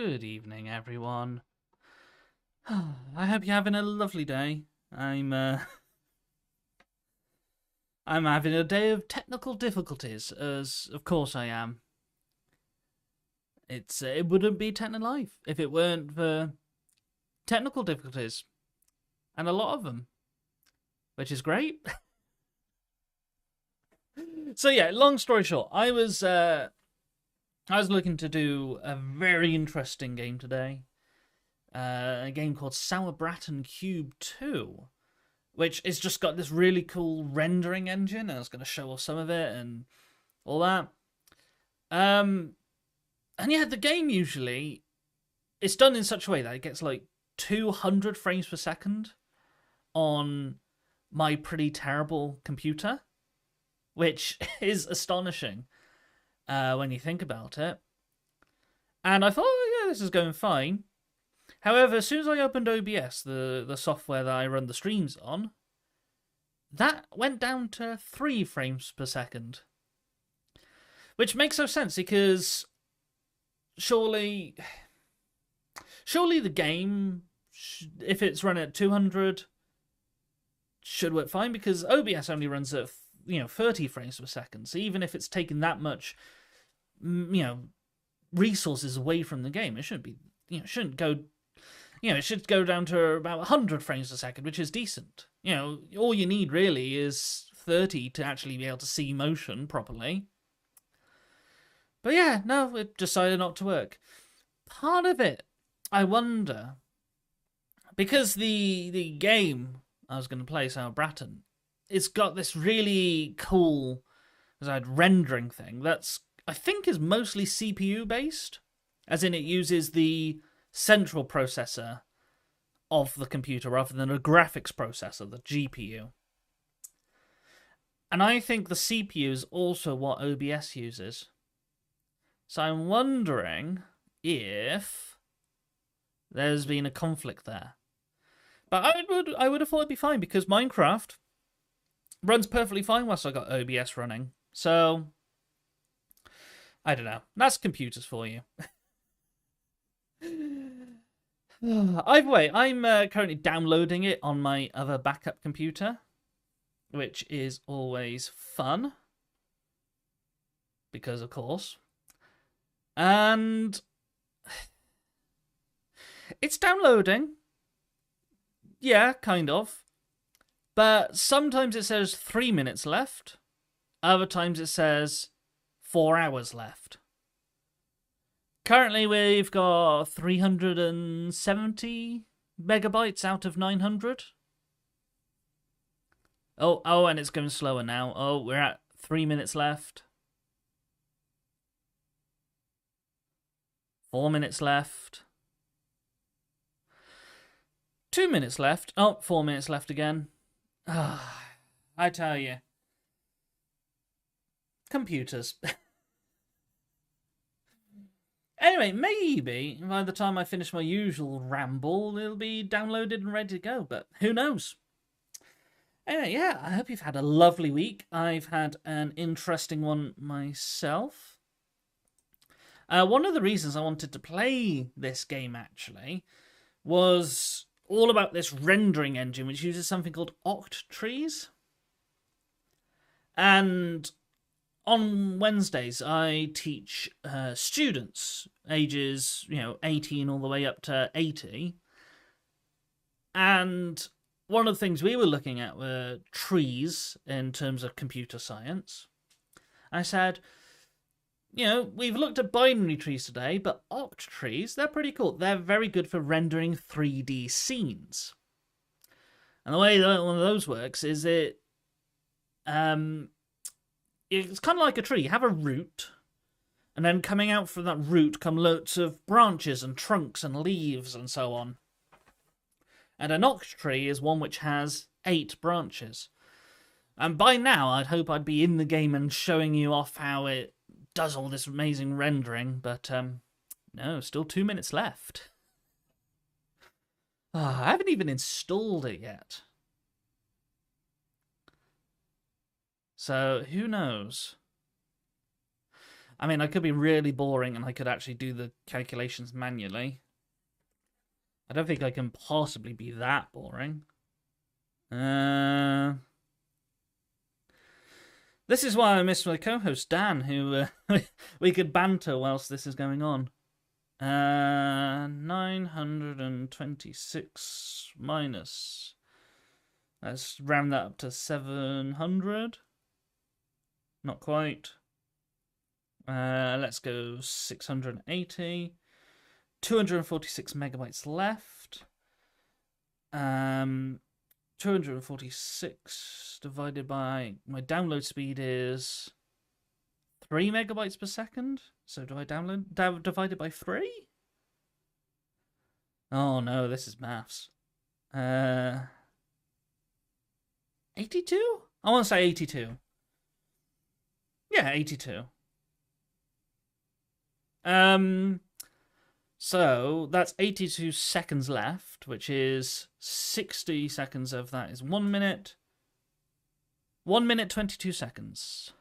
Good evening, everyone. I hope you're having a lovely day. I'm having a day of technical difficulties, as of course I am. It wouldn't be Technolive if it weren't for technical difficulties, and a lot of them, which is great. So yeah, long story short, I was looking to do a very interesting game today. A game called Sauerbraten Cube 2, which has just got this really cool rendering engine. I was going to show off some of it and all that. And yeah, the game usually it's done in such a way that it gets like 200 frames per second on my pretty terrible computer, which is astonishing when you think about it. And I thought, oh, yeah, this is going fine. However, as soon as I opened OBS, the software that I run the streams on, that went down to 3 frames per second. Which makes no sense because surely the game, if it's run at 200, should work fine because OBS only runs at 30 frames per second. So even if it's taking that much resources away from the game, it shouldn't be shouldn't go. It should go down to about 100 frames per second, which is decent. All you need really is 30 to actually be able to see motion properly. But yeah, no, it decided not to work. Part of it, I wonder, because the game I was going to play, Sauerbraten, it's got this really cool rendering thing that's, I think, is mostly CPU based, as in it uses the central processor of the computer rather than a graphics processor, the GPU. And I think the CPU is also what OBS uses. So I'm wondering if there's been a conflict there. But I would have thought it'd be fine because Minecraft runs perfectly fine whilst I got OBS running. So I don't know. That's computers for you. Either way, I'm currently downloading it on my other backup computer, which is always fun. Because, of course. And it's downloading. Yeah, kind of. But sometimes it says 3 minutes left. Other times it says 4 hours left. Currently, we've got 370 megabytes out of 900. Oh, and it's going slower now. Oh, we're at 3 minutes left. 4 minutes left. 2 minutes left. Oh, 4 minutes left again. I tell you. Computers. Anyway, maybe by the time I finish my usual ramble, it'll be downloaded and ready to go, but who knows? Anyway, yeah, I hope you've had a lovely week. I've had an interesting one myself. One of the reasons I wanted to play this game, actually, was all about this rendering engine, which uses something called Octrees. And on Wednesdays, I teach students ages, 18 all the way up to 80. And one of the things we were looking at were trees in terms of computer science. I said, we've looked at binary trees today, but octrees, they're pretty cool. They're very good for rendering 3D scenes. And the way that one of those works is it's kind of like a tree. You have a root, and then coming out from that root come loads of branches and trunks and leaves and so on. And an octree is one which has 8 branches. And by now, I'd hope I'd be in the game and showing you off how it does all this amazing rendering, but no, still 2 minutes left. I haven't even installed it yet. So, who knows? I mean, I could be really boring and I could actually do the calculations manually. I don't think I can possibly be that boring. This is why I miss my co-host, Dan, who we could banter whilst this is going on. 926 minus... Let's round that up to 700. Not quite. Let's go 680. 246 megabytes left. 246 divided by... My download speed is 3 megabytes per second. So do I divide it by 3? Oh no, this is maths. 82? I want to say 82. Yeah, 82. So that's 82 seconds left, which is 60 seconds of that is 1 minute. 1 minute 22 seconds.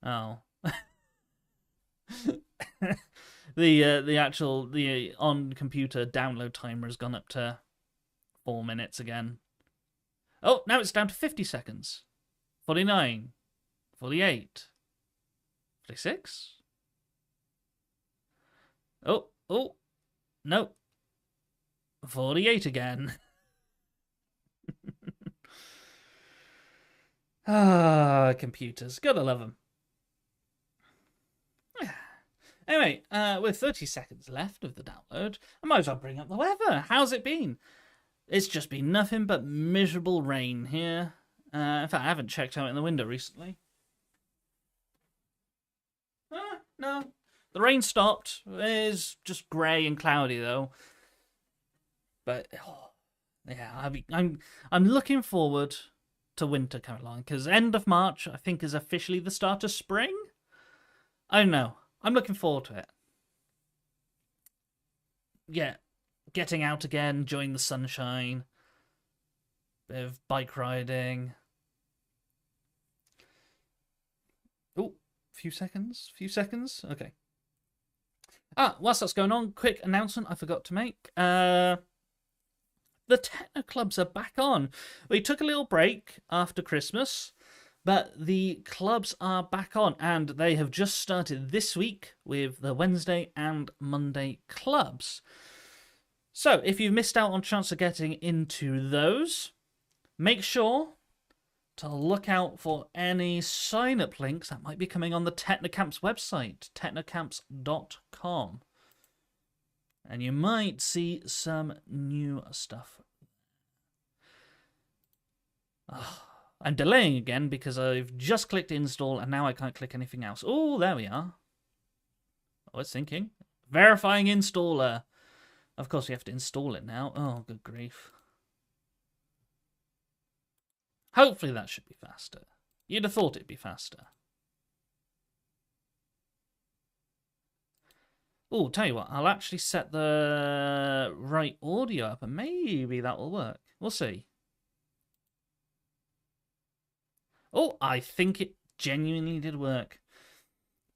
Oh. the on computer download timer has gone up to 4 minutes again. Oh, now it's down to 50 seconds. 49. 48. 46. Oh, no. 48 again. Computers. Gotta love them. Anyway, with 30 seconds left of the download, I might as well bring up the weather. How's it been? It's just been nothing but miserable rain here. In fact, I haven't checked out in the window recently. No. The rain stopped. It's just grey and cloudy though. But yeah, I'm looking forward to winter coming along because end of March I think is officially the start of spring. I don't know. I'm looking forward to it. Yeah, getting out again, enjoying the sunshine, bit of bike riding. Oh, few seconds. Okay. Whilst that's going on, quick announcement I forgot to make. The Techno Clubs are back on. We took a little break after Christmas, but the clubs are back on, and they have just started this week with the Wednesday and Monday clubs. So, if you've missed out on a chance of getting into those, make sure to look out for any sign-up links that might be coming on the Technocamps website, technocamps.com. And you might see some new stuff. I'm delaying again because I've just clicked install and now I can't click anything else. Oh, there we are. Oh, it's thinking. Verifying installer. Of course, we have to install it now. Oh, good grief. Hopefully that should be faster. You'd have thought it'd be faster. Oh, tell you what, I'll actually set the right audio up and maybe that will work. We'll see. Oh, I think it genuinely did work.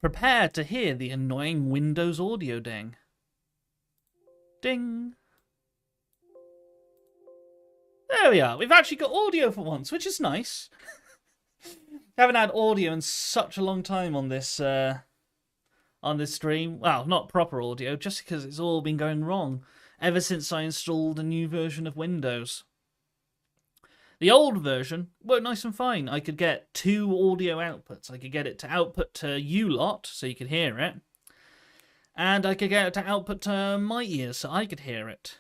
Prepare to hear the annoying Windows audio ding. Ding. There we are. We've actually got audio for once, which is nice. Haven't had audio in such a long time on this stream. Well, not proper audio, just because it's all been going wrong ever since I installed a new version of Windows. The old version worked nice and fine. I could get 2 audio outputs. I could get it to output to you lot, so you could hear it. And I could get it to output to my ears, so I could hear it.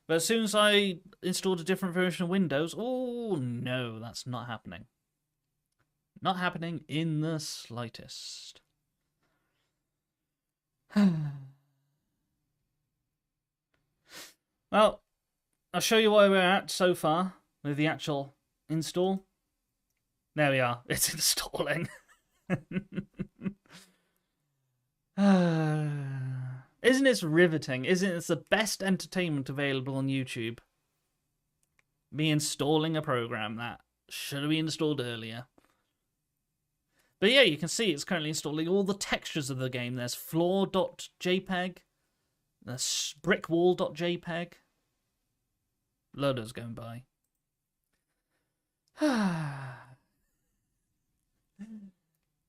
But as soon as I installed a different version of Windows, oh no, that's not happening. Not happening in the slightest. Well, I'll show you where we're at so far with the actual install. There we are. It's installing. Isn't it riveting? Isn't it the best entertainment available on YouTube? Me installing a program that should have been installed earlier. But yeah, you can see it's currently installing all the textures of the game. There's floor.jpg, there's brickwall.jpg. Loaders going by.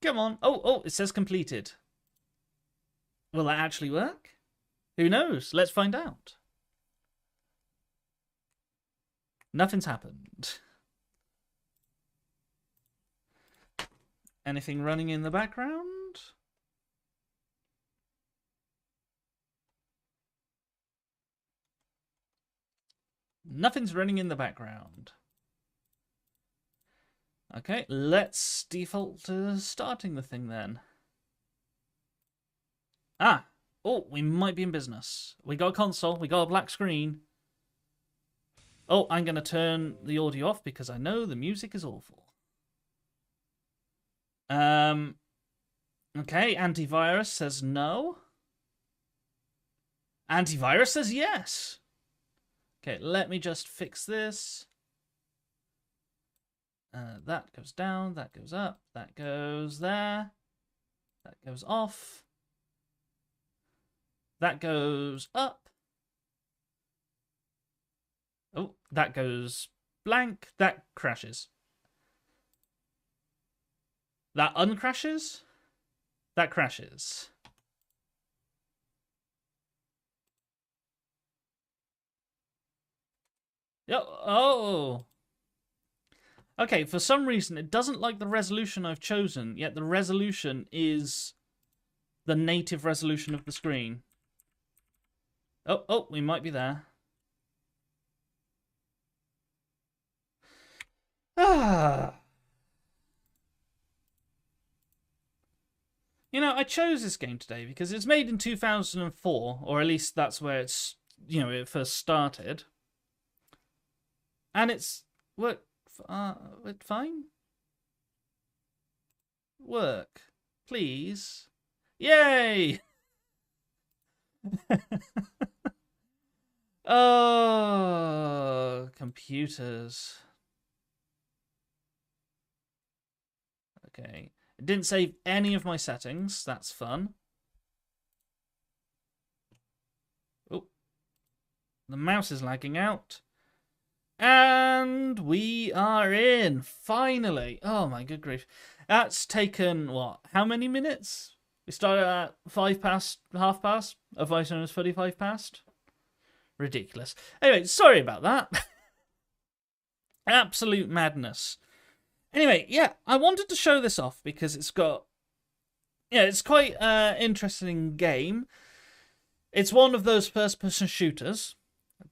Come on. Oh, it says completed. Will that actually work? Who knows? Let's find out. Nothing's happened. Anything running in the background? Nothing's running in the background. Okay, let's default to starting the thing then. Ah! Oh, we might be in business. We got a console, we got a black screen. Oh, I'm going to turn the audio off because I know the music is awful. Okay, antivirus says no. Antivirus says yes. Okay, let me just fix this. That goes down, that goes up, that goes there. That goes off. That goes up. Oh, that goes blank. That crashes. That uncrashes. That crashes. Oh. Okay, for some reason it doesn't like the resolution I've chosen, yet the resolution is the native resolution of the screen. Oh, we might be there. You know, I chose this game today because it's made in 2004, or at least that's where it's, you know, it first started. And it's worked fine. Work, please. Yay! Oh, computers. Okay. It didn't save any of my settings. That's fun. Oh. The mouse is lagging out. And we are in. Finally. Oh my good grief. That's taken, what? How many minutes? We started at 5 past, half past. Otherwise known as 35 past. Ridiculous. Anyway, sorry about that. Absolute madness. Anyway, yeah, I wanted to show this off because it's got... Yeah, it's quite an interesting game. It's one of those first-person shooters,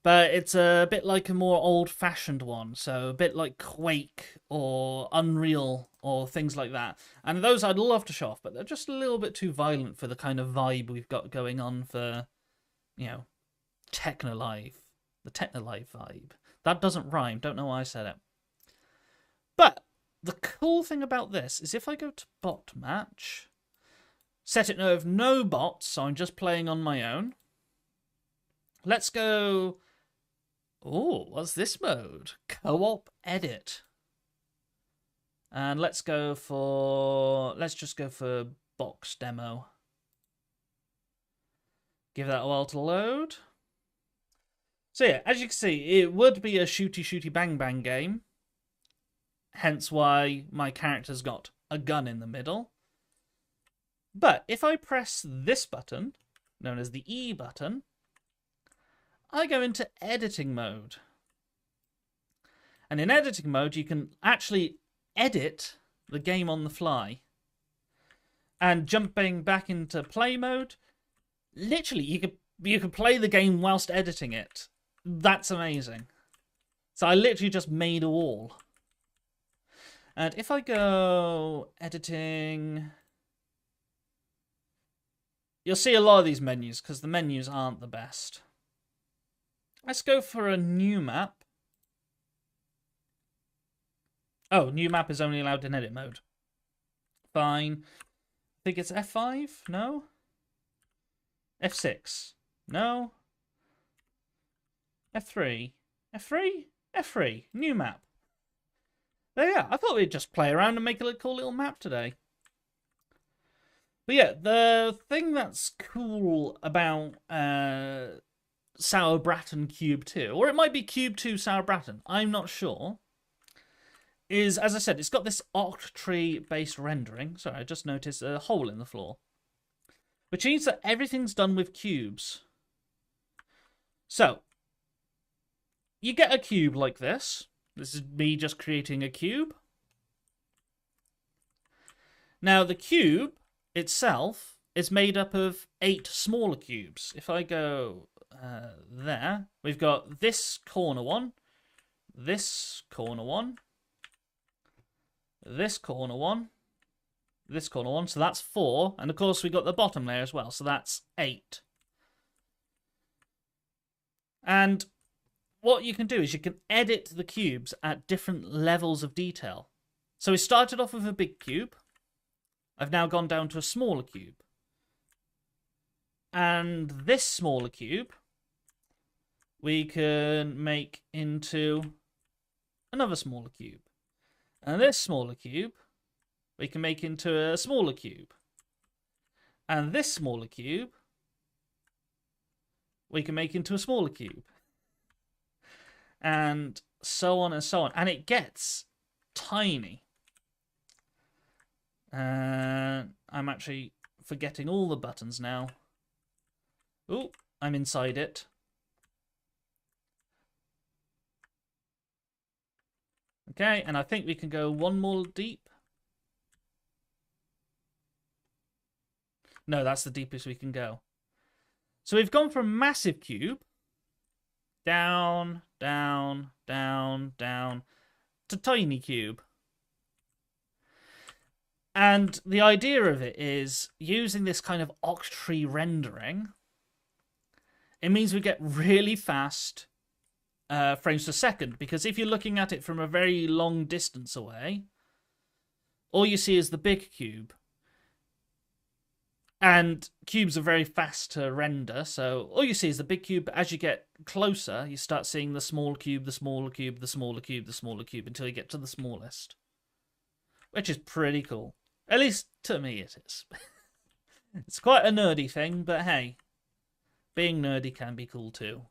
but it's a bit like a more old-fashioned one, so a bit like Quake or Unreal or things like that. And those I'd love to show off, but they're just a little bit too violent for the kind of vibe we've got going on for, you know, Technolive. The Technolive vibe. That doesn't rhyme, don't know why I said it. But the cool thing about this is if I go to bot match, set it with no bots, so I'm just playing on my own. Let's go... Oh, what's this mode? Co-op edit. And let's go for... Let's just go for box demo. Give that a while to load. So yeah, as you can see, it would be a shooty bang bang game. Hence why my character's got a gun in the middle. But if I press this button, known as the E button, I go into editing mode. And in editing mode, you can actually edit the game on the fly. And jumping back into play mode, literally, you could play the game whilst editing it. That's amazing. So I literally just made a wall. And if I go editing, you'll see a lot of these menus because the menus aren't the best. Let's go for a new map. Oh, new map is only allowed in edit mode. Fine. I think it's F5? No? F6? No? F3? F3? F3. New map. There, yeah, I thought we'd just play around and make a cool little map today. But yeah, the thing that's cool about Sauerbraten Cube 2, or it might be Cube 2 Sauerbraten, I'm not sure, is, as I said, it's got this Octree-based rendering. Sorry, I just noticed a hole in the floor. Which means that everything's done with cubes. So, you get a cube like this. This is me just creating a cube. Now, the cube itself is made up of 8 smaller cubes. If I go there, we've got this corner one, this corner one, this corner one, this corner one, so that's 4, and of course we got the bottom layer as well, so that's 8. And what you can do is you can edit the cubes at different levels of detail. So we started off with a big cube. I've now gone down to a smaller cube. And this smaller cube we can make into another smaller cube. And this smaller cube we can make into a smaller cube. And this smaller cube we can make into a smaller cube. And so on and so on. And it gets tiny. I'm actually forgetting all the buttons now. Oh, I'm inside it. Okay, and I think we can go one more deep. No, that's the deepest we can go. So we've gone from massive cube down, down, down, down to tiny cube. And the idea of it is using this kind of Octree rendering. It means we get really fast frames per second, because if you're looking at it from a very long distance away, all you see is the big cube. And cubes are very fast to render, so all you see is the big cube, but as you get closer, you start seeing the small cube, the smaller cube, the smaller cube, the smaller cube, until you get to the smallest. Which is pretty cool. At least to me it is. It's quite a nerdy thing, but hey, being nerdy can be cool too.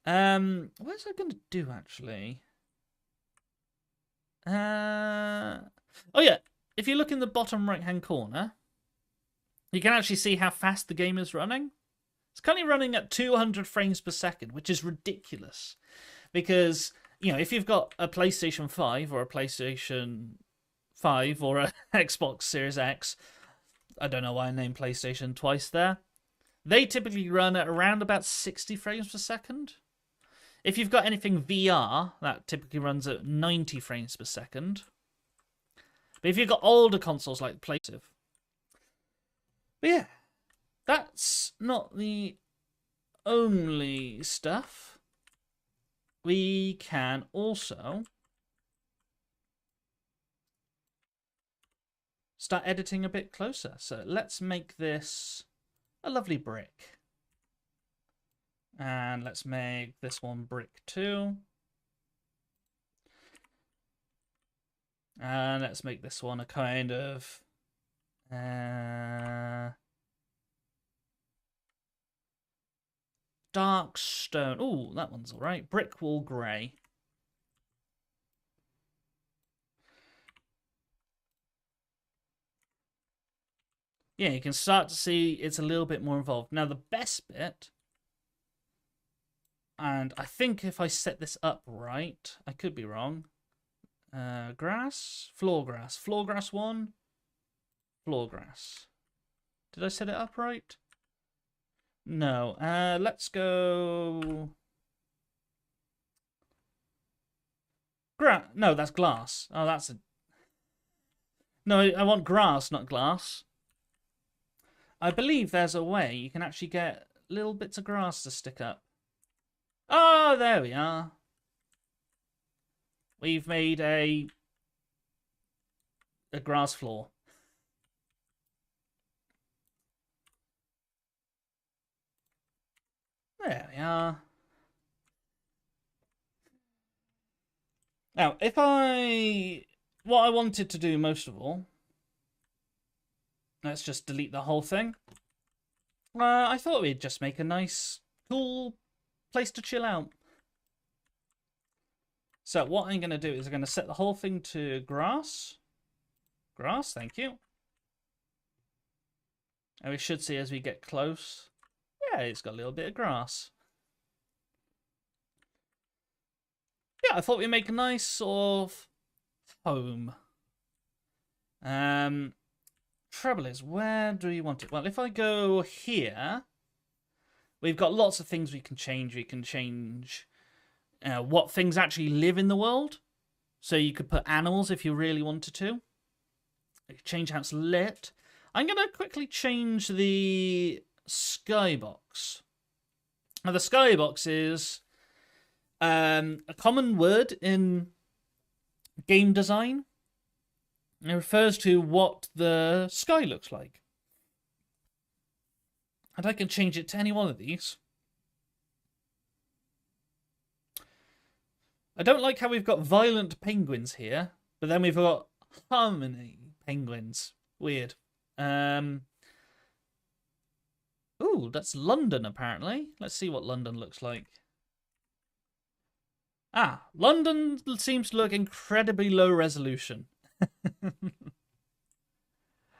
What's I going to do, actually? Oh yeah, if you look in the bottom right-hand corner, you can actually see how fast the game is running. It's currently running at 200 frames per second, which is ridiculous. Because, you know, if you've got a PlayStation 5 or a PlayStation 5 or a Xbox Series X, I don't know why I named PlayStation twice there, they typically run at around about 60 frames per second. If you've got anything VR, that typically runs at 90 frames per second. But if you've got older consoles like PlayStation, but yeah, that's not the only stuff. We can also start editing a bit closer. So let's make this a lovely brick. And let's make this one brick 2. And let's make this one a kind of dark stone. Ooh, that one's alright. Brick wall grey. Yeah, you can start to see it's a little bit more involved. Now, the best bit, and I think if I set this up right, I could be wrong. Grass, floor grass 1, floor grass. Did I set it up right? No. Let's go. No, that's glass. Oh, that's a. No, I want grass, not glass. I believe there's a way you can actually get little bits of grass to stick up. Oh, there we are. We've made a grass floor. There we are. Now, what I wanted to do most of all Let's just delete the whole thing. I thought we'd just make a nice, cool place to chill out. So what I'm going to do is I'm going to set the whole thing to grass. Grass, thank you. And we should see as we get close. Yeah, it's got a little bit of grass. Yeah, I thought we'd make a nice sort of home. Trouble is, where do you want it? Well, if I go here, we've got lots of things we can change. We can change what things actually live in the world. So you could put animals if you really wanted to. You could change how it's lit. I'm going to quickly change the skybox. Now, the skybox is a common word in game design. It refers to what the sky looks like. And I can change it to any one of these. I don't like how we've got violent penguins here, but then we've got harmony penguins. Weird. Ooh, that's London, apparently. Let's see what London looks like. Ah, London seems to look incredibly low resolution.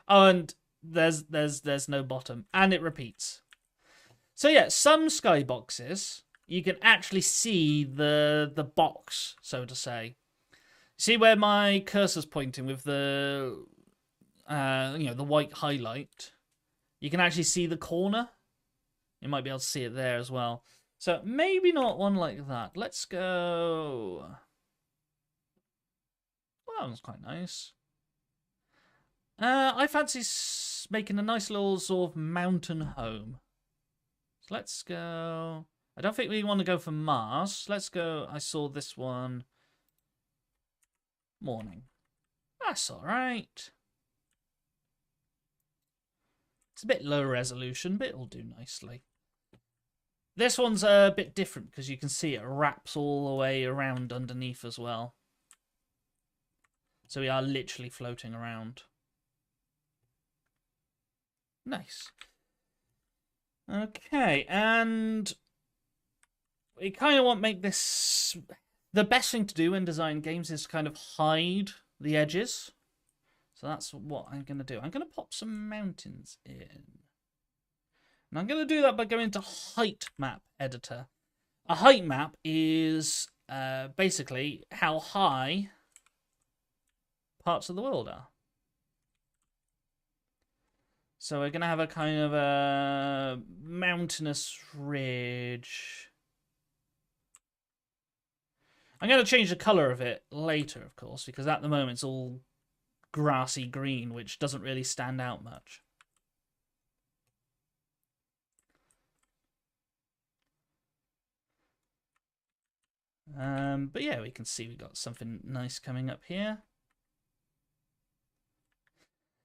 Oh, and there's no bottom, and it repeats. So yeah, some skyboxes you can actually see the box, so to say. See where my cursor's pointing with the the white highlight? You can actually see the corner. You might be able to see it there as well. So maybe not one like that. Let's go. Well, that one's quite nice. I fancy making a nice little sort of mountain home. So let's go. I don't think we want to go for Mars. Let's go. I saw this one. Morning. That's all right. It's a bit low resolution, but it'll do nicely. This one's a bit different because you can see it wraps all the way around underneath as well. So we are literally floating around. Nice. Okay, and we kind of want to make this... The best thing to do in design games is kind of hide the edges. So that's what I'm going to do. I'm going to pop some mountains in. And I'm going to do that by going to Height Map Editor. A height map is basically how high parts of the world are. So we're going to have a kind of a mountainous ridge. I'm going to change the colour of it later, of course, because at the moment it's all grassy green, which doesn't really stand out much. But yeah, we can see we've got something nice coming up here.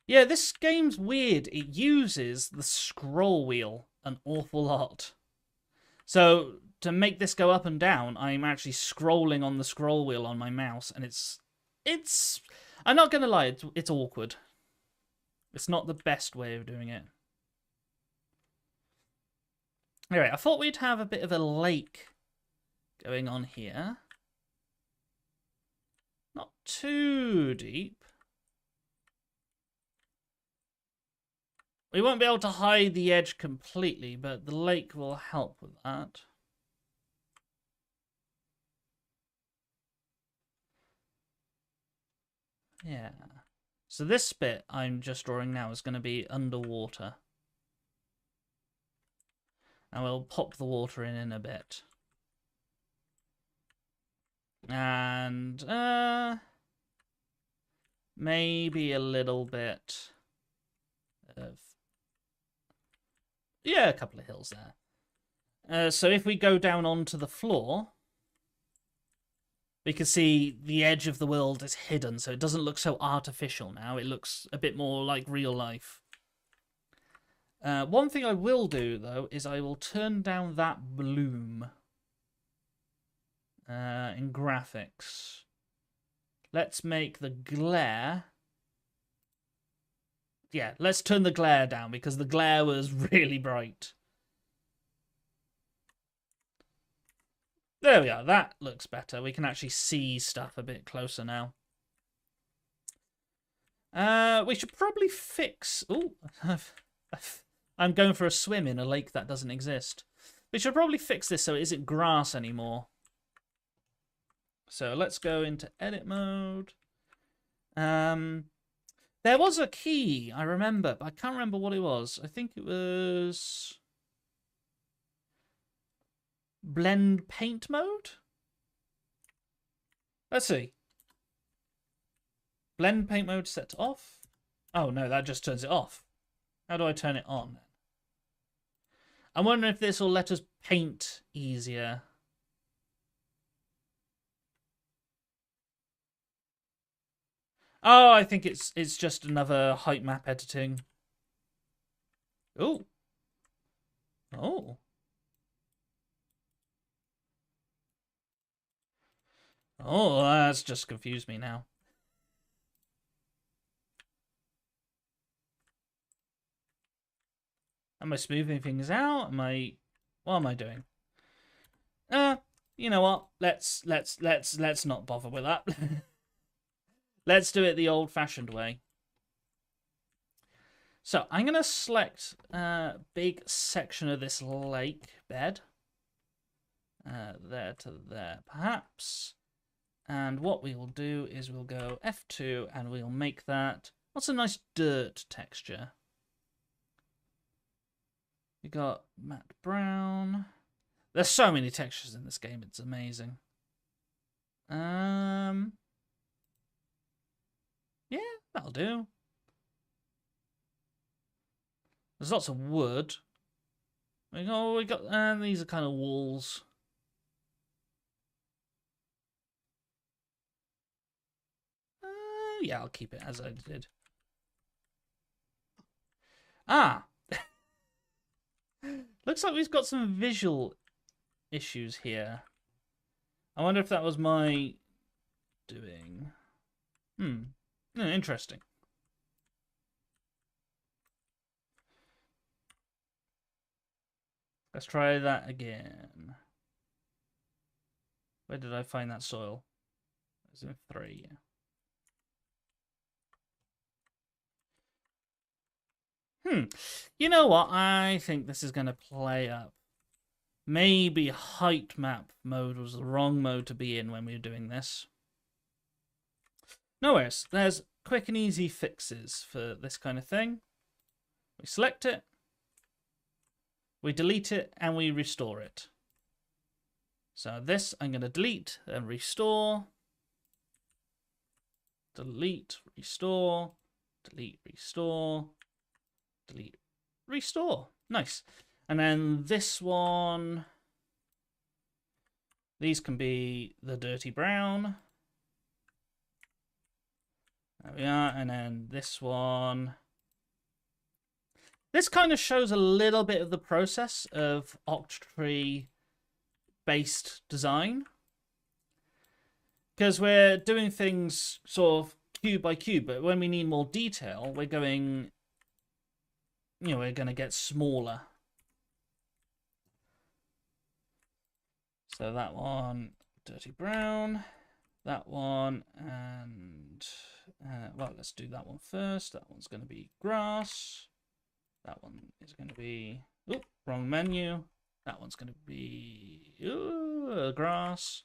Yeah, this game's weird. It uses the scroll wheel an awful lot. So to make this go up and down, I'm actually scrolling on the scroll wheel on my mouse, and it's I'm not gonna lie, it's awkward. It's not the best way of doing it. Anyway, I thought we'd have a bit of a lake going on here. Not too deep. We won't be able to hide the edge completely, but the lake will help with that. Yeah. So this bit I'm just drawing now is going to be underwater. And we'll pop the water in a bit. And maybe a little bit of... Yeah, a couple of hills there. So if we go down onto the floor, we can see the edge of the world is hidden, so it doesn't look so artificial now. It looks a bit more like real life. One thing I will do, though, is I will turn down that bloom in graphics. Let's make the glare Yeah, let's turn the glare down because the glare was really bright. There we are. That looks better. We can actually see stuff a bit closer now. We should probably fix... Oh, I'm going for a swim in a lake that doesn't exist. We should probably fix this so it isn't grass anymore. So let's go into edit mode. There was a key, I remember, but I can't remember what it was. I think it was... blend paint mode? Let's see. Blend paint mode set to off. Oh no, that just turns it off. How do I turn it on? I'm wondering if this will let us paint easier. Oh, I think it's just another height map editing. Oh. Oh. Oh, that's just confused me now. Am I smoothing things out? What am I doing? You know what? Let's not bother with that. Let's do it the old-fashioned way. So I'm gonna select a big section of this lake bed. There to there, perhaps. And what we will do is we'll go F2 and we'll make that... What's a nice dirt texture? We got matte brown. There's so many textures in this game, it's amazing. Yeah, that'll do. There's lots of wood. We got these are kind of walls. Yeah, I'll keep it as I did. Ah! Looks like we've got some visual issues here. I wonder if that was my doing. Interesting. Let's try that again. Where did I find that soil? It was in 3. You know what? I think this is going to play up. Maybe height map mode was the wrong mode to be in when we were doing this. No worries. There's quick and easy fixes for this kind of thing. We select it. We delete it and we restore it. So this I'm going to delete and restore. Delete, restore. Delete, restore. Delete, restore. Nice. And then this one, these can be the dirty brown. There we are. And then this one. This kind of shows a little bit of the process of Octree-based design. Because we're doing things sort of cube by cube, but when we need more detail, we're going... we're going to get smaller. So that one, dirty brown. That one, and... well, let's do that one first. That one's going to be grass. That one is going to be... Oop, wrong menu. That one's going to be... grass.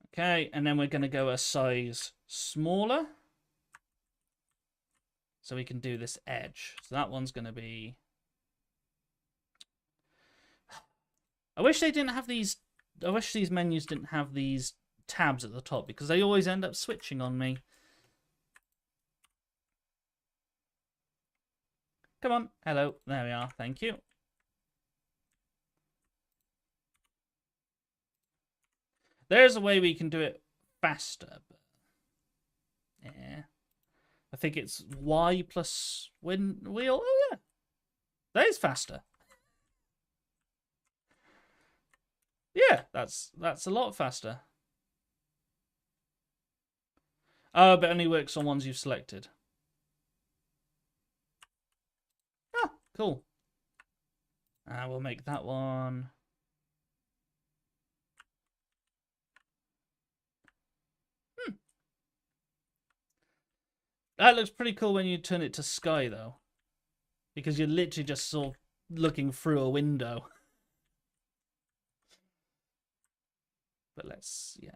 Okay, and then we're going to go a size smaller. So we can do this edge. So that one's going to be... I wish they didn't have these... I wish these menus didn't have these tabs at the top, because they always end up switching on me. Come on. Hello. There we are. Thank you. There's a way we can do it faster. But yeah. I think it's Y plus wheel. Oh, yeah. That is faster. Yeah, that's a lot faster. Oh, but it only works on ones you've selected. Cool. We'll make that one. That looks pretty cool when you turn it to sky, though. Because you're literally just sort of looking through a window. But let's, yeah.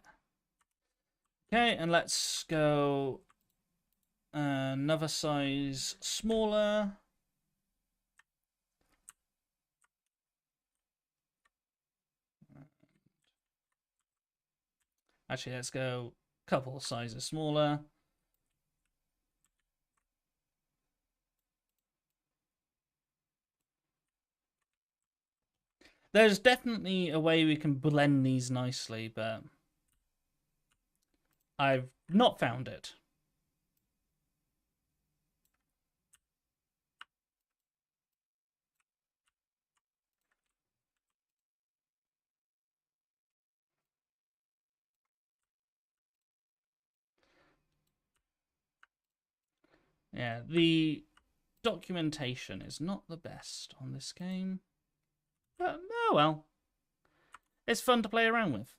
Okay, and let's go another size smaller. Actually, let's go a couple of sizes smaller. There's definitely a way we can blend these nicely, but I've not found it. Yeah, the documentation is not the best on this game. But, oh well. It's fun to play around with.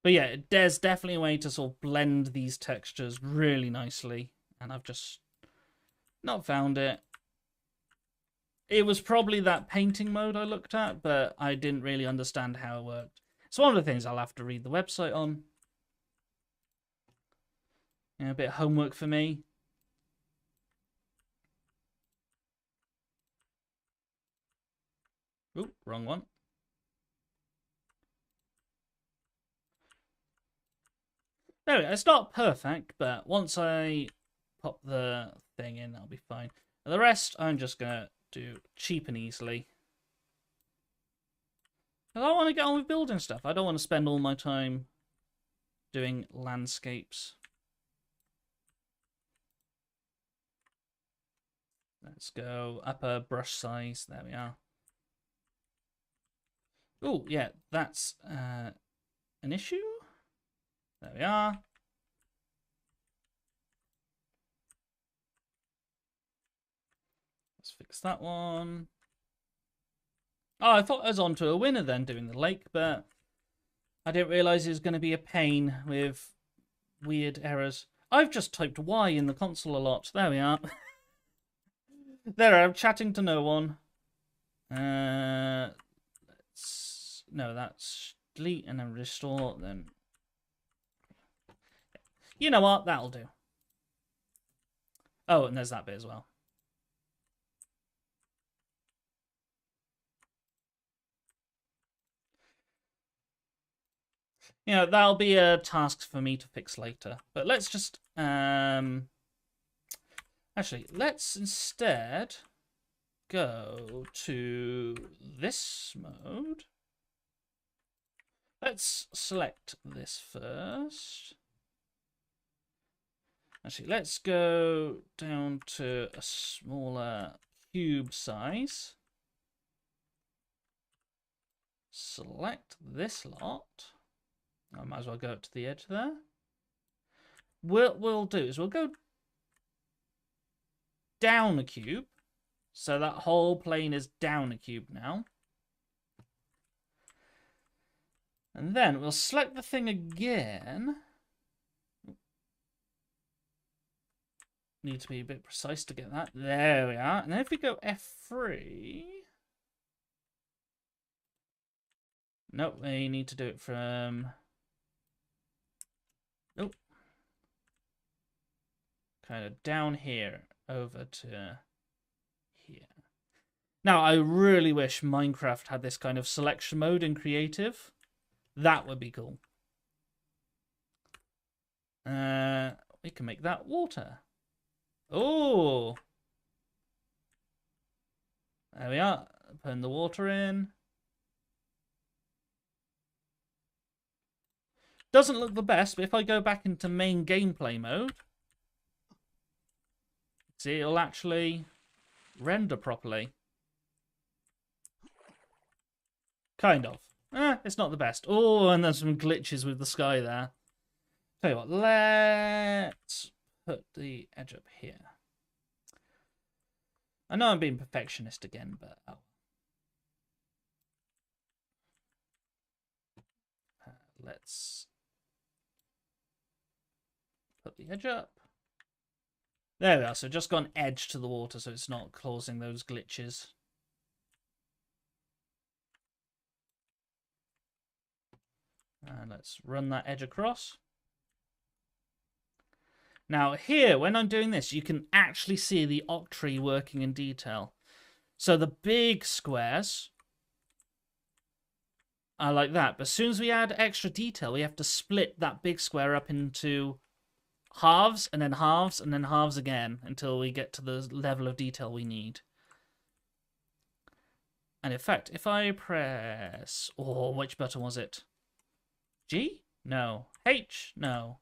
But yeah, there's definitely a way to sort of blend these textures really nicely. And I've just not found it. It was probably that painting mode I looked at, but I didn't really understand how it worked. It's one of the things I'll have to read the website on. Yeah, a bit of homework for me. Oop, wrong one. There we go. It's not perfect, but once I pop the thing in, that'll be fine. And the rest, I'm just going to do cheap and easily. I want to get on with building stuff. I don't want to spend all my time doing landscapes. Let's go upper brush size. There we are. Oh, yeah, that's an issue. There we are. Let's fix that one. Oh, I thought I was on to a winner then doing the lake, but I didn't realise it was going to be a pain with weird errors. I've just typed Y in the console a lot. There we are. There, I'm chatting to no one. No, that's delete and then restore. Then you know what? That'll do. Oh, and there's that bit as well. You know, that'll be a task for me to fix later. But let's just actually, let's instead go to this mode. Let's select this first. Actually, let's go down to a smaller cube size. Select this lot. I might as well go up to the edge there. What we'll do is we'll go down a cube. So that whole plane is down a cube now. And then we'll select the thing again. Need to be a bit precise to get that. There we are. And then if we go F3... Nope, we need to do it from... Nope. Kind of down here over to here. Now, I really wish Minecraft had this kind of selection mode in creative. That would be cool. We can make that water. Oh! There we are. Putting the water in. Doesn't look the best, but if I go back into main gameplay mode, see, it'll actually render properly. Kind of. It's not the best. Oh, and there's some glitches with the sky there. Tell you what, let's put the edge up here. I know I'm being perfectionist again, but oh. Let's put the edge up. There we are. So just got an edge to the water, so it's not causing those glitches. And let's run that edge across. Now here, when I'm doing this, you can actually see the octree working in detail. So the big squares are like that. But as soon as we add extra detail, we have to split that big square up into halves, and then halves, and then halves again, until we get to the level of detail we need. And in fact, if I press... Oh, which button was it? G? No. H? No.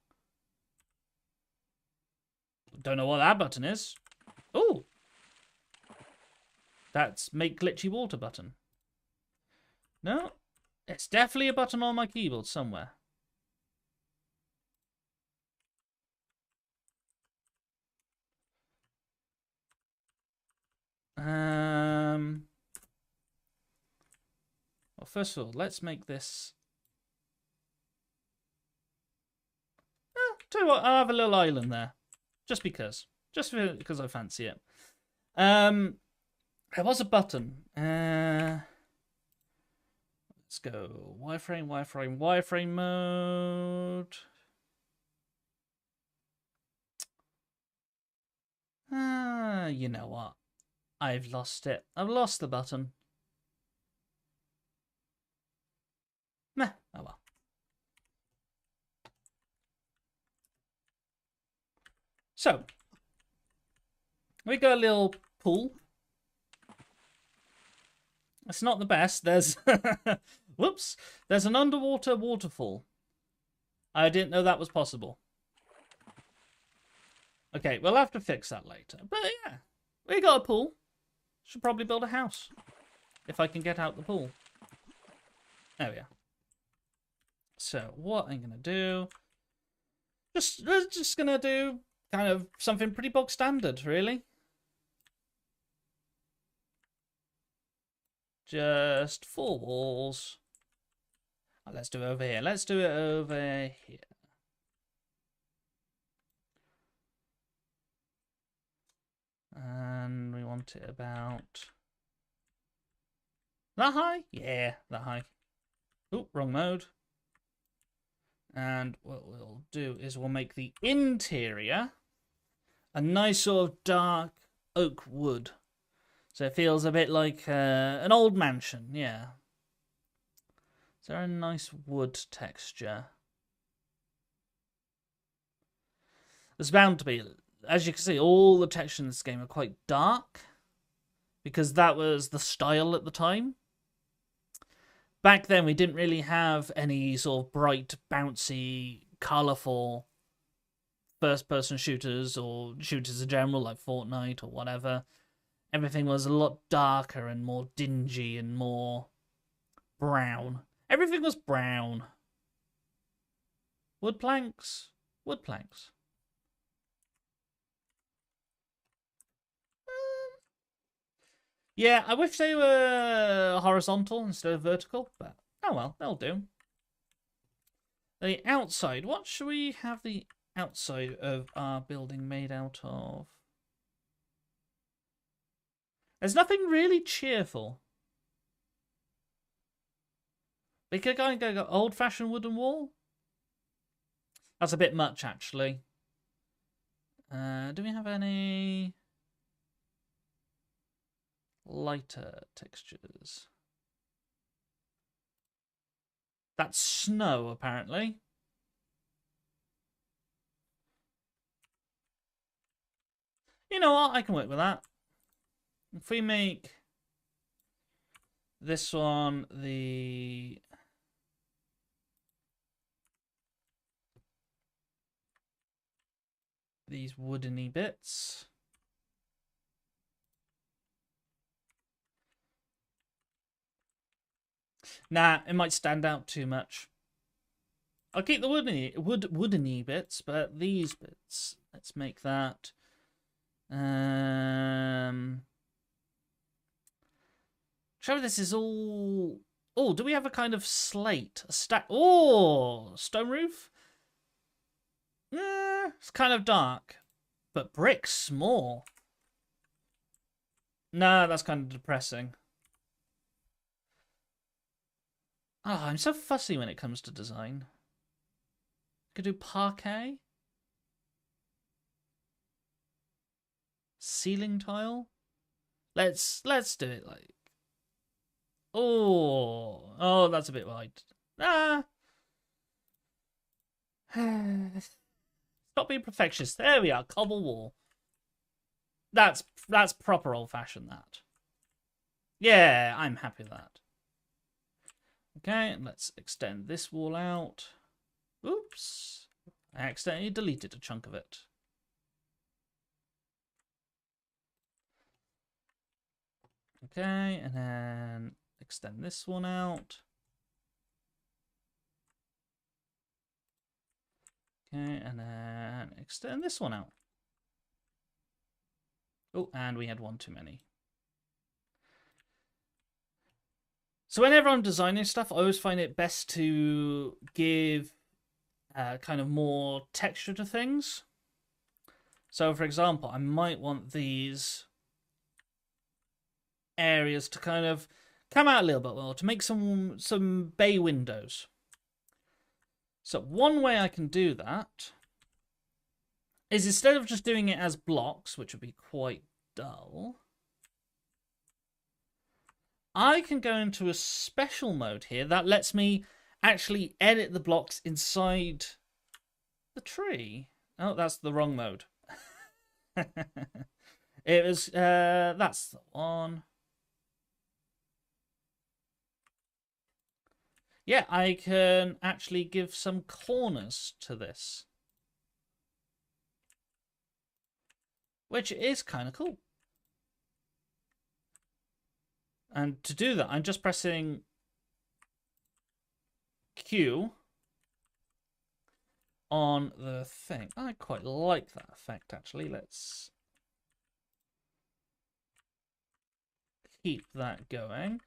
Don't know what that button is. Oh! That's make glitchy water button. No. It's definitely a button on my keyboard somewhere. Well, first of all, let's make this... Tell you what, I'll have a little island there. Just because. Just because I fancy it. There was a button. Let's go wireframe, wireframe, wireframe mode. You know what? I've lost it. I've lost the button. Meh, oh well. So, we got a little pool. It's not the best. There's... Whoops. There's an underwater waterfall. I didn't know that was possible. Okay, we'll have to fix that later. But yeah, we got a pool. Should probably build a house. If I can get out the pool. There we are. So, what I'm going to do... Just going to do kind of something pretty bog standard, really. Just 4 walls. Oh, let's do it over here. Let's do it over here. And we want it about... That high? Yeah, that high. Oh, wrong mode. And what we'll do is we'll make the interior a nice sort of dark oak wood. So it feels a bit like an old mansion, yeah. Is there a nice wood texture? There's bound to be. As you can see, all the textures in this game are quite dark. Because that was the style at the time. Back then, we didn't really have any sort of bright, bouncy, colourful first-person shooters or shooters in general, like Fortnite or whatever. Everything was a lot darker and more dingy and more brown. Everything was brown. Wood planks. Wood planks. Yeah, I wish they were horizontal instead of vertical, but oh well, they'll do. The outside. What should we have the outside of our building made out of? There's nothing really cheerful. We could go and go old-fashioned wooden wall. That's a bit much, actually. Do we have any lighter textures? That's snow, apparently. You know what? I can work with that. If we make this one these woodeny bits. Nah, it might stand out too much. I'll keep the woodeny bits, but these bits, let's make that. Sure, this is all. Oh, do we have a kind of slate? A stack? Oh, stone roof? It's kind of dark. But brick's small. Nah, that's kind of depressing. Oh, I'm so fussy when it comes to design. Could do parquet. Ceiling tile. Let's do it like. Oh, that's a bit wide. Ah. Stop being perfectionist. There we are, cobble wall. That's proper old fashioned. That. Yeah, I'm happy with that. Okay, let's extend this wall out. Oops, I accidentally deleted a chunk of it. Okay, and then extend this one out. Okay, and then extend this one out. Oh, and we had one too many. So whenever I'm designing stuff, I always find it best to give kind of more texture to things. So, for example, I might want these areas to kind of come out a little bit more, to make some bay windows. So one way I can do that is, instead of just doing it as blocks, which would be quite dull, I can go into a special mode here that lets me actually edit the blocks inside the tree. Oh, that's the wrong mode. It was, that's the one. Yeah, I can actually give some corners to this, which is kind of cool. And to do that, I'm just pressing Q on the thing. I quite like that effect, actually. Let's keep that going.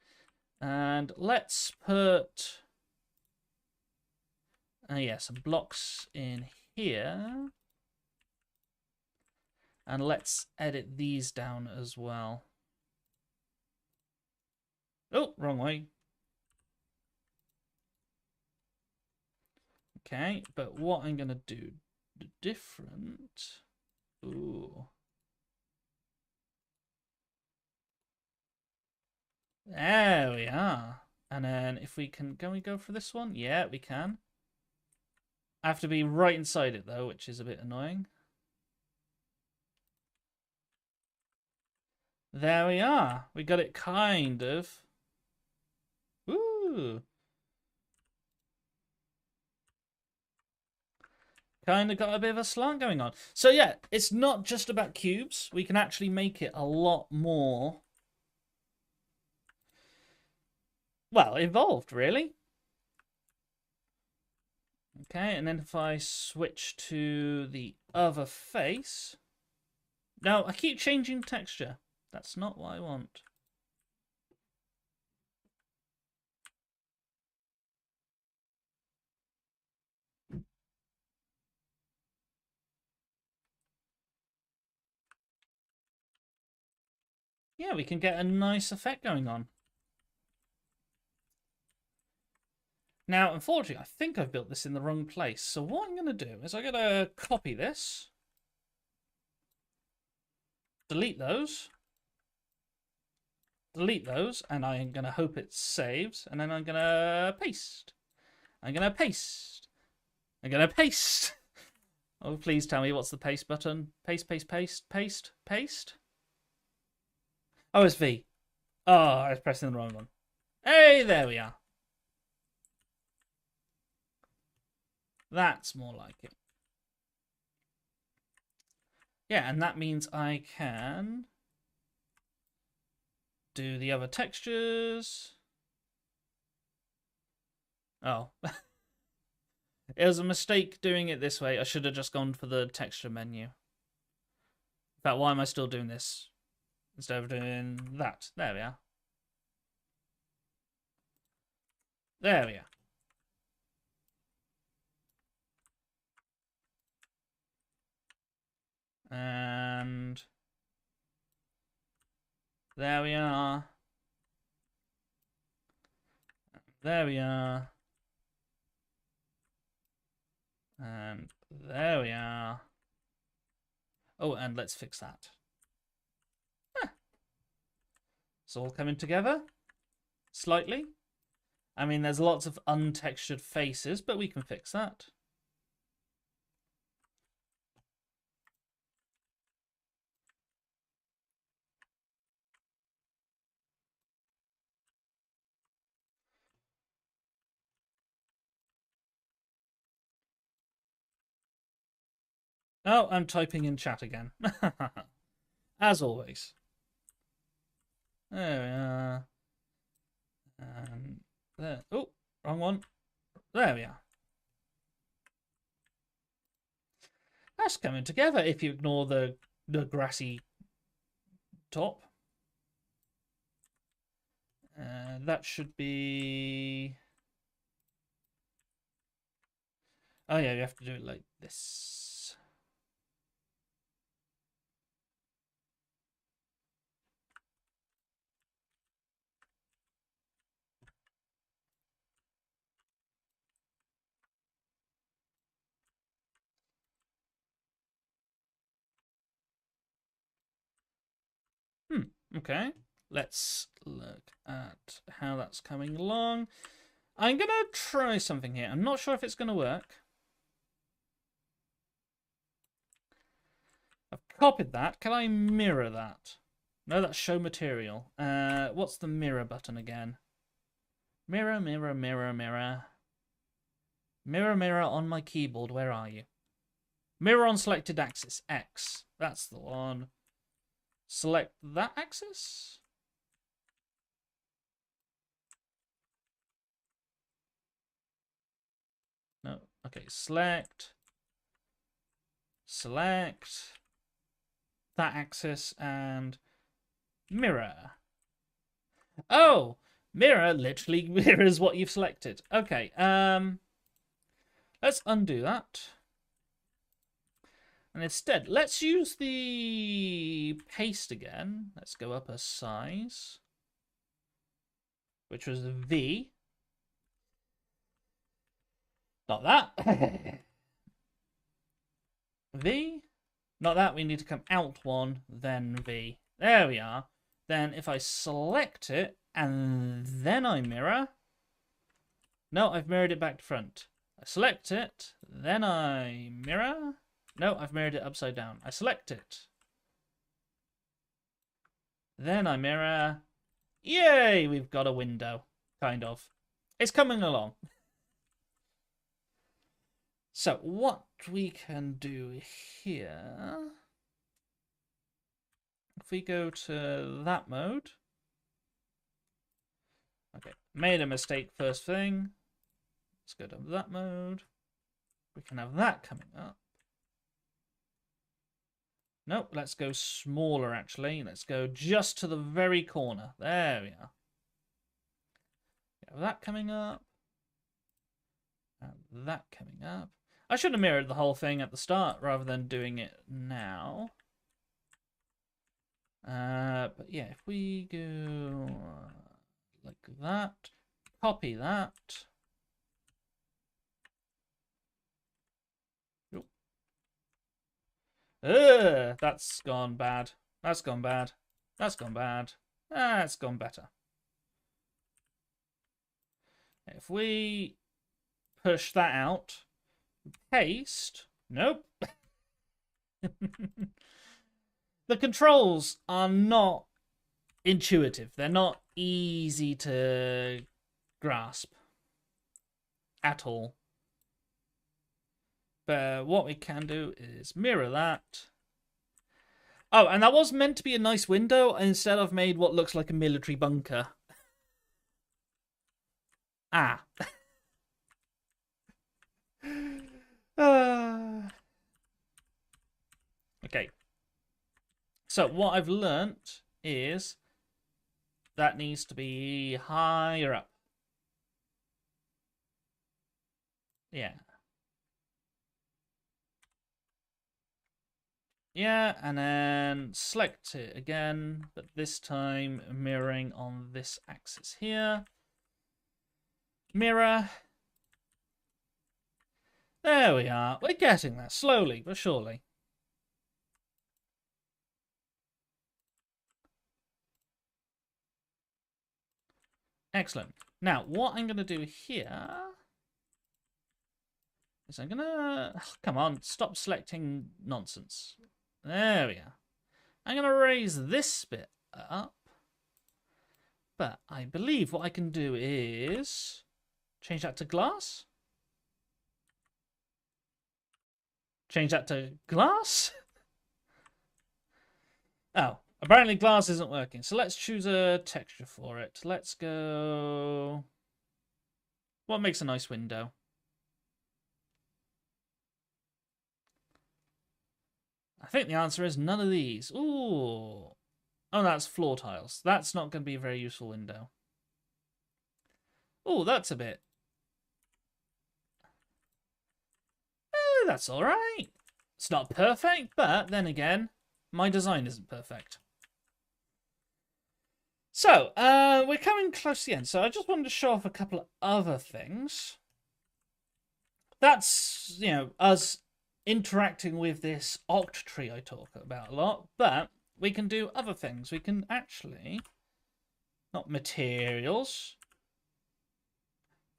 And let's put some blocks in here. And let's edit these down as well. Oh, wrong way. Okay, but what I'm going to do different. Ooh. There we are. And then if we go for this one? Yeah, we can. I have to be right inside it though, which is a bit annoying. There we are. We got it kind of. Ooh. Kind of got a bit of a slant going on. So yeah, it's not just about cubes. We can actually make it a lot more, well, involved, really. Okay, and then if I switch to the other face. No, I keep changing texture. That's not what I want. Yeah, we can get a nice effect going on. Now, unfortunately, I think I've built this in the wrong place. So what I'm going to do is I'm going to copy this. Delete those. Delete those. And I'm going to hope it saves. And then I'm going to paste. I'm going to paste. I'm going to paste. Oh, please tell me what's the paste button. Paste, paste, paste, paste, paste. Oh, it's V. Oh, I was pressing the wrong one. Hey, there we are. That's more like it. Yeah, and that means I can do the other textures. Oh. It was a mistake doing it this way. I should have just gone for the texture menu. In fact, why am I still doing this? Instead of doing that. There we are. There we are. And there we are. There we are. And there we are. Oh, and let's fix that. It's all coming together. Slightly. I mean, there's lots of untextured faces, but we can fix that. Oh, I'm typing in chat again. As always. There we are. And there. Oh, wrong one. There we are. That's coming together if you ignore the grassy top. That should be... Oh yeah, you have to do it like this. Okay. Let's look at how that's coming along. I'm going to try something here. I'm not sure if it's going to work. I've copied that. Can I mirror that? No, that's show material. What's the mirror button again? Mirror, mirror, mirror, mirror. Mirror, mirror on my keyboard. Where are you? Mirror on selected axis. X. That's the one. Select that axis. No. Okay. Select that axis and mirror. Oh, mirror literally mirrors what you've selected. Okay. Let's undo that. And instead, let's use the paste again. Let's go up a size, which was V. Not that. V. Not that. We need to come out one, then V. There we are. Then if I select it and then I mirror. No, I've mirrored it back to front. I select it, then I mirror. No, I've mirrored it upside down. I select it. Then I mirror. Yay! We've got a window. Kind of. It's coming along. So, what we can do here... If we go to that mode... Okay, made a mistake first thing. Let's go to that mode. We can have that coming up. Nope, let's go smaller, actually. Let's go just to the very corner. There we are. Have that coming up. And that coming up. I should have mirrored the whole thing at the start rather than doing it now. But yeah, if we go like that, copy that. That's gone bad. That's gone bad. That's gone bad. It's gone better. If we push that out, paste. Nope. The controls are not intuitive. They're not easy to grasp at all. But what we can do is mirror that. Oh, and that was meant to be a nice window. Instead, I've made what looks like a military bunker. Ah. Okay. So what I've learnt is that needs to be higher up. Yeah. Yeah, and then select it again, but this time mirroring on this axis here. Mirror. There we are. We're getting there, slowly but surely. Excellent. Now, what I'm going to do here is I'm going to... Come on, stop selecting nonsense. There we are. I'm going to raise this bit up. But I believe what I can do is change that to glass. Change that to glass. Oh, apparently glass isn't working. So let's choose a texture for it. Let's go... What makes a nice window? I think the answer is none of these. Ooh. Oh, that's floor tiles. That's not going to be a very useful window. Oh, that's a bit... that's all right. It's not perfect, but then again, my design isn't perfect. So, we're coming close to the end, so I just wanted to show off a couple of other things. That's, you know, us interacting with this octree I talk about a lot, but we can do other things. We can actually... Not materials.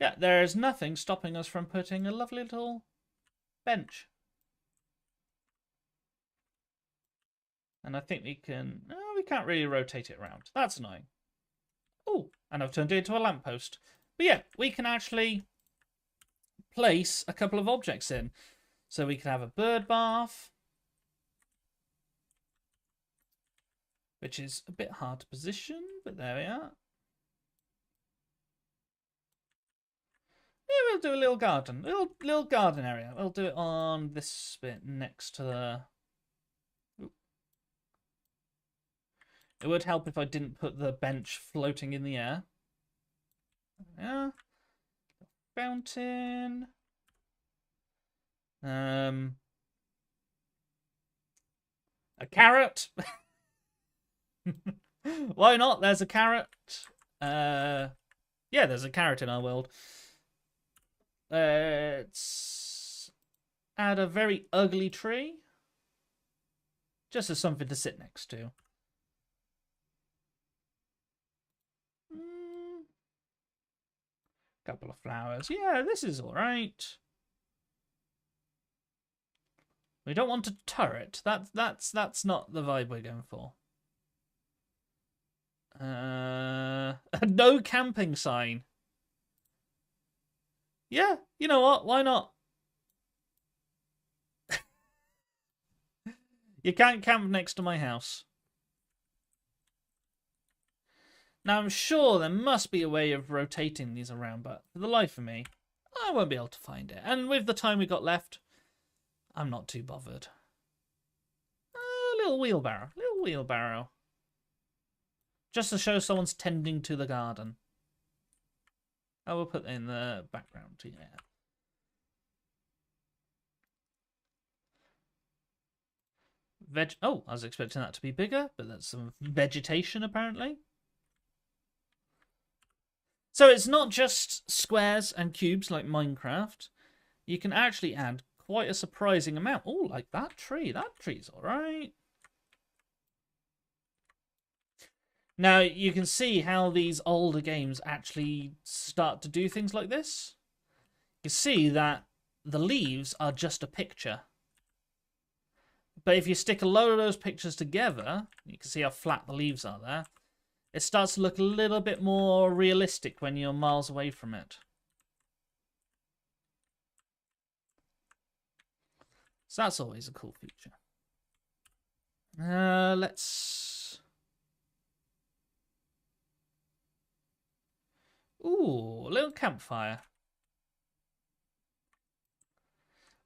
Yeah, there's nothing stopping us from putting a lovely little bench. And I think we can... Oh, we can't really rotate it around. That's annoying. Oh, and I've turned it into a lamppost. But yeah, we can actually place a couple of objects in. So we can have a bird bath, which is a bit hard to position, but there we are. Yeah, we'll do a little garden, little garden area. We'll do it on this bit next to the... Ooh. It would help if I didn't put the bench floating in the air. Yeah. Fountain. A carrot. Why not? There's a carrot. Yeah, there's a carrot in our world. Let's add a very ugly tree. Just as something to sit next to. Couple of flowers. Yeah, this is alright. We don't want a turret. That's not the vibe we're going for. No camping sign. Yeah, you know what? Why not? You can't camp next to my house. Now, I'm sure there must be a way of rotating these around, but for the life of me, I won't be able to find it. And with the time we got left, I'm not too bothered. A little wheelbarrow. Just to show someone's tending to the garden. I will put that in the background, yeah. Oh, I was expecting that to be bigger, but that's some vegetation apparently. So it's not just squares and cubes like Minecraft. You can actually add quite a surprising amount. Oh, like that tree. That tree's alright. Now, you can see how these older games actually start to do things like this. You see that the leaves are just a picture. But if you stick a load of those pictures together, you can see how flat the leaves are there. It starts to look a little bit more realistic when you're miles away from it. So that's always a cool feature. Let's... Ooh, a little campfire.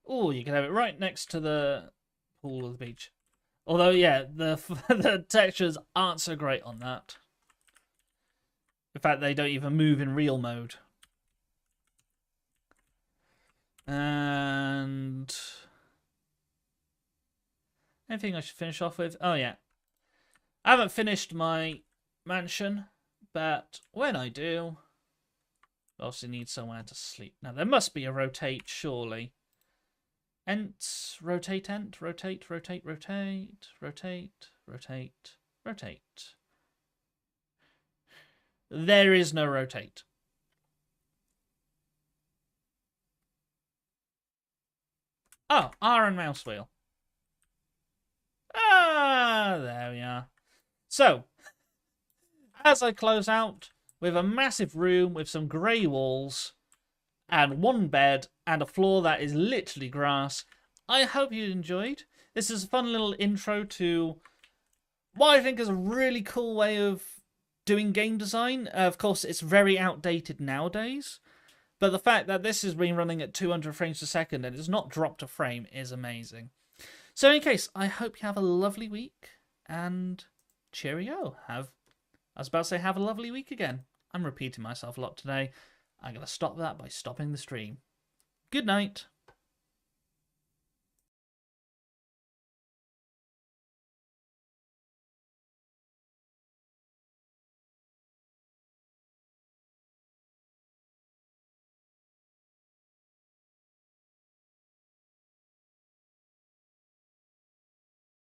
Oh, you can have it right next to the pool or the beach. Although, yeah, the the textures aren't so great on that. In fact, they don't even move in real mode. And anything I should finish off with? Oh, yeah. I haven't finished my mansion, but when I do, I obviously need somewhere to sleep. Now, there must be a rotate, surely. Rotate, rotate, rotate, rotate, rotate, rotate, rotate. There is no rotate. Oh, R and mouse wheel. Ah, there we are. So, as I close out with a massive room with some grey walls and one bed and a floor that is literally grass, I hope you enjoyed. This is a fun little intro to what I think is a really cool way of doing game design. Of course, it's very outdated nowadays, but the fact that this has been running at 200 frames per second and it's not dropped a frame is amazing. So in any case, I hope you have a lovely week, and cheerio. I was about to say have a lovely week again. I'm repeating myself a lot today. I'm going to stop that by stopping the stream. Good night.